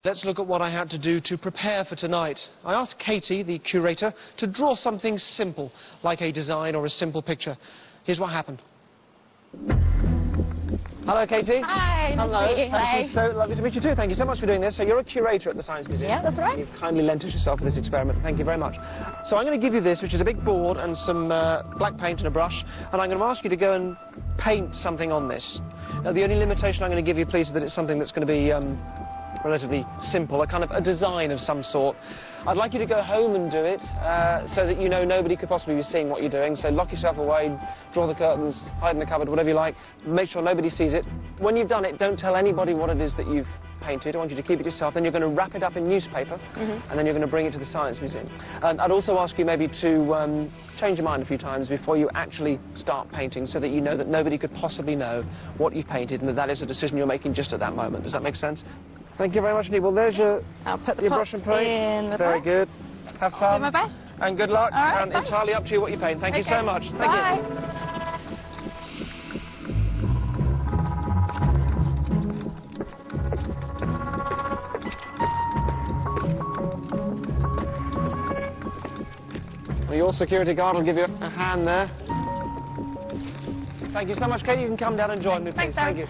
Let's look at what I had to do to prepare for tonight. I asked Katie, the curator, to draw something simple, like a design or a simple picture. Here's what happened. Hello, Katie. Hi, nice to meet you. Thank you. So lovely to meet you too. Thank you so much for doing this. So you're a curator at the Science Museum. Yeah, that's right. You've kindly lent us yourself for this experiment. Thank you very much. So I'm going to give you this, which is a big board and some black paint and a brush, and I'm going to ask you to go and paint something on this. Now, the only limitation I'm going to give you, please, is that it's something that's going to be relatively simple, a kind of a design of some sort. I'd like you to go home and do it so that you know nobody could possibly be seeing what you're doing. So lock yourself away, draw the curtains, hide in the cupboard, whatever you like. Make sure nobody sees it. When you've done it, don't tell anybody what it is that you've painted. I want you to keep it yourself. Then you're going to wrap it up in newspaper, and then you're going to bring it to the Science Museum. And I'd also ask you maybe to change your mind a few times before you actually start painting, so that you know that nobody could possibly know what you've painted, and that that is a decision you're making just at that moment. Does that make sense? Thank you very much, indeed. Well, there's your brush and paint. In the very good. Have fun. Do my best. And good luck. All right, and thanks. entirely up to you what you paint. Thank you so much. Thank Bye. you. Well, your security guard will give you a hand there. Thank you so much, Kate. You can come down and join me, please. Thanks, Thank you.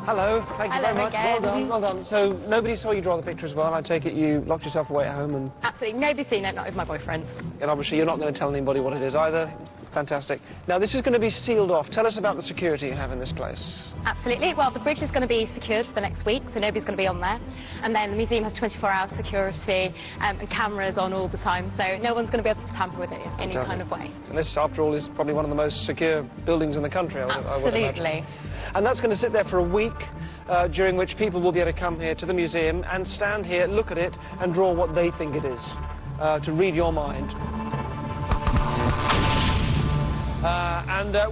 Hello, thank you very much. Again. Well done, well done. So nobody saw you draw the picture as well. I take it you locked yourself away at home and... Absolutely. Nobody's seen it, not with my boyfriend. And obviously you're not going to tell anybody what it is either. Fantastic. Now this is going to be sealed off. Tell us about the security you have in this place. Absolutely. Well, the bridge is going to be secured for the next week, so nobody's going to be on there. And then the museum has 24-hour security and cameras on all the time, so no one's going to be able to tamper with it in any kind of way. And this, after all, is probably one of the most secure buildings in the country, I would imagine. Absolutely. And that's going to sit there for a week, during which people will be able to come here to the museum and stand here, look at it, and draw what they think it is, to read your mind.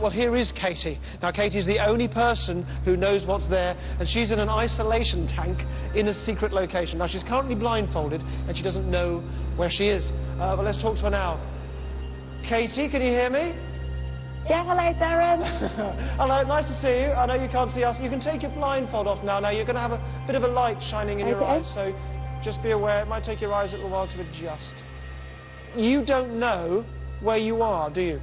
Well, here is Katie. Now, Katie's the only person who knows what's there, and she's in an isolation tank in a secret location. Now, she's currently blindfolded, and she doesn't know where she is. But let's talk to her now. Katie, can you hear me? Yeah, hello, Darren. Hello, nice to see you. I know you can't see us. You can take your blindfold off now. Now, you're going to have a bit of a light shining in your eyes, so just be aware. It might take your eyes a little while to adjust. You don't know where you are, do you?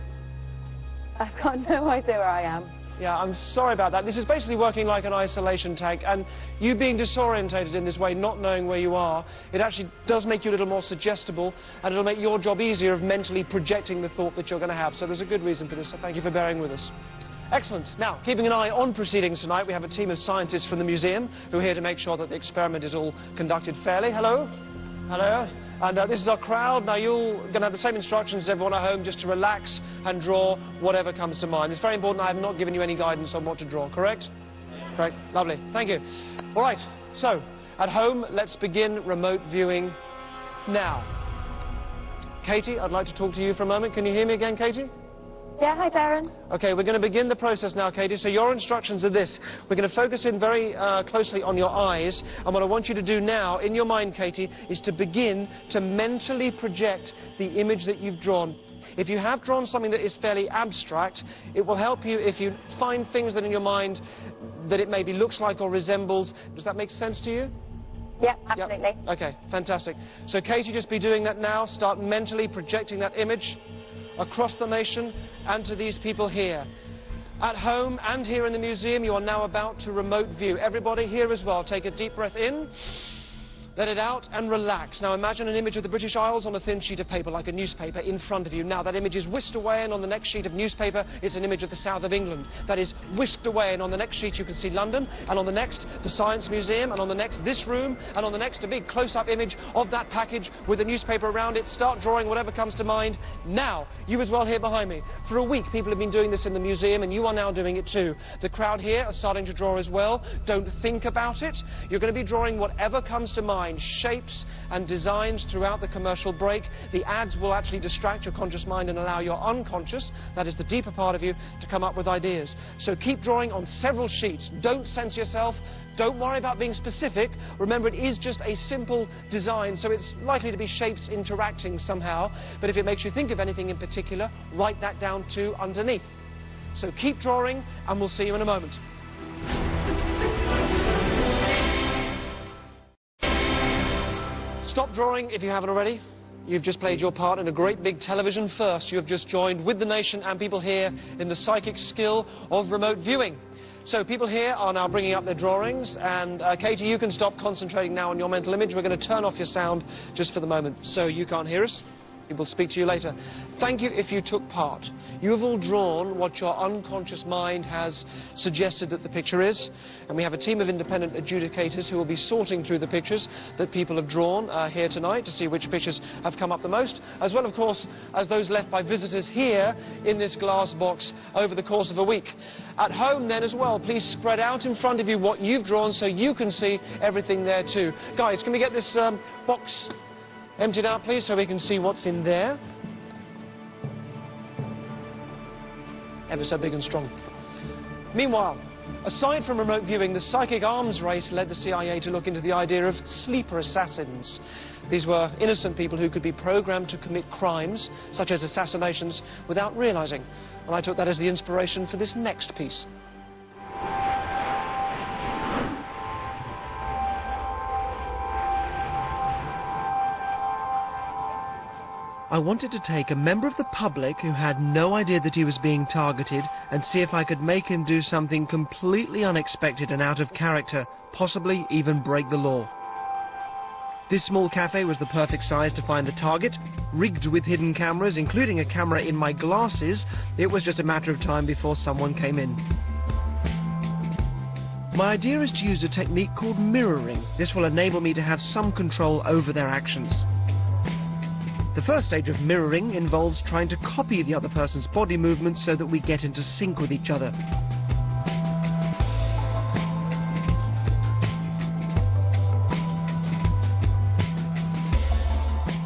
I've got no idea where I am. Yeah, I'm sorry about that. This is basically working like an isolation tank, and you being disorientated in this way, not knowing where you are, it actually does make you a little more suggestible, and it'll make your job easier of mentally projecting the thought that you're going to have. So there's a good reason for this, so thank you for bearing with us. Excellent. Now, keeping an eye on proceedings tonight, we have a team of scientists from the museum who are here to make sure that the experiment is all conducted fairly. Hello? Hello? And this is our crowd. Now, you're going to have the same instructions as everyone at home, just to relax and draw whatever comes to mind. It's very important I have not given you any guidance on what to draw, correct? Correct. Lovely. Thank you. All right. So, at home, let's begin remote viewing now. Katie, I'd like to talk to you for a moment. Can you hear me again, Katie? Yeah, hi, Darren. OK, we're going to begin the process now, Katie. So your instructions are this. We're going to focus in very closely on your eyes. And what I want you to do now, in your mind, Katie, is to begin to mentally project the image that you've drawn. If you have drawn something that is fairly abstract, it will help you if you find things that in your mind that it maybe looks like or resembles. Does that make sense to you? Yeah, absolutely. Yep. OK, fantastic. So, Katie, just be doing that now. Start mentally projecting that image across the nation and to these people here. At home and here in the museum, you are now about to remote view. Everybody here as well, take a deep breath in, let it out, and relax. Now imagine an image of the British Isles on a thin sheet of paper, like a newspaper, in front of you. Now that image is whisked away, and on the next sheet of newspaper, it's an image of the south of England. That is whisked away, and on the next sheet you can see London, and on the next, the Science Museum, and on the next, this room, and on the next, a big close-up image of that package with a newspaper around it. Start drawing whatever comes to mind. Now, you as well here behind me. For a week, people have been doing this in the museum, and you are now doing it too. The crowd here are starting to draw as well. Don't think about it. You're going to be drawing whatever comes to mind. Shapes and designs throughout the commercial break. The ads will actually distract your conscious mind and allow your unconscious, that is the deeper part of you, to come up with ideas. So keep drawing on several sheets. Don't censor yourself. Don't worry about being specific. Remember, it is just a simple design, so it's likely to be shapes interacting somehow. But if it makes you think of anything in particular, write that down too underneath. So keep drawing, and we'll see you in a moment. Stop drawing if you haven't already. You've just played your part in a great big television first. You have just joined with the nation and people here in the psychic skill of remote viewing. So people here are now bringing up their drawings, and Katie, you can stop concentrating now on your mental image. We're going to turn off your sound just for the moment, so you can't hear us. We will speak to you later. Thank you if you took part. You have all drawn what your unconscious mind has suggested that the picture is, and we have a team of independent adjudicators who will be sorting through the pictures that people have drawn here tonight to see which pictures have come up the most, as well, of course, as those left by visitors here in this glass box over the course of a week. At home, then, as well, please spread out in front of you what you've drawn so you can see everything there, too. Guys, can we get this box emptied out, please, so we can see what's in there? Ever so big and strong. Meanwhile, aside from remote viewing, the psychic arms race led the CIA to look into the idea of sleeper assassins. These were innocent people who could be programmed to commit crimes, such as assassinations, without realizing. And I took that as the inspiration for this next piece. I wanted to take a member of the public who had no idea that he was being targeted and see if I could make him do something completely unexpected and out of character, possibly even break the law. This small cafe was the perfect size to find the target. Rigged with hidden cameras, including a camera in my glasses, it was just a matter of time before someone came in. My idea is to use a technique called mirroring. This will enable me to have some control over their actions. The first stage of mirroring involves trying to copy the other person's body movements so that we get into sync with each other.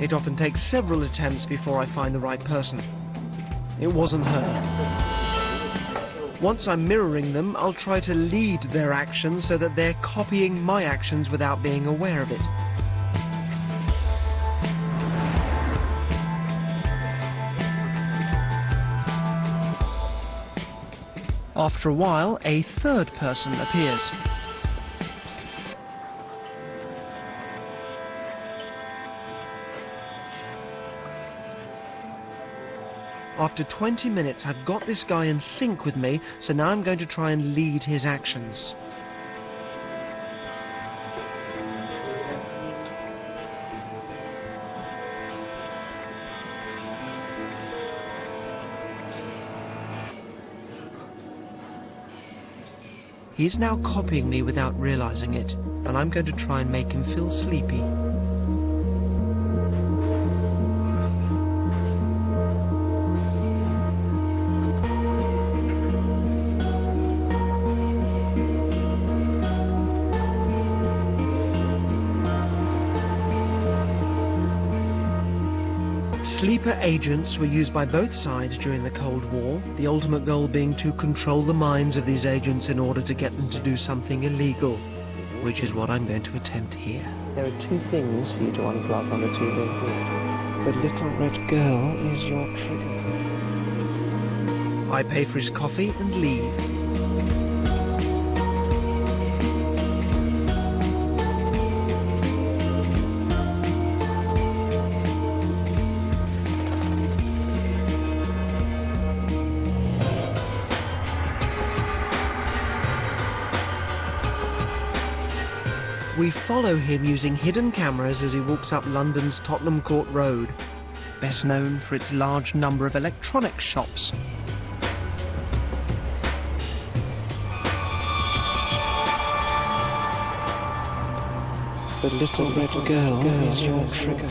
It often takes several attempts before I find the right person. It wasn't her. Once I'm mirroring them, I'll try to lead their actions so that they're copying my actions without being aware of it. After a while, a third person appears. After 20 minutes, I've got this guy in sync with me, so now I'm going to try and lead his actions. He's now copying me without realizing it, and I'm going to try and make him feel sleepy. Sleeper agents were used by both sides during the Cold War, the ultimate goal being to control the minds of these agents in order to get them to do something illegal, which is what I'm going to attempt here. There are two things for you to unplug on the TV. The little red girl is your trigger. I pay for his coffee and leave. We follow him using hidden cameras as he walks up London's Tottenham Court Road, best known for its large number of electronics shops. The little red girl is your trigger.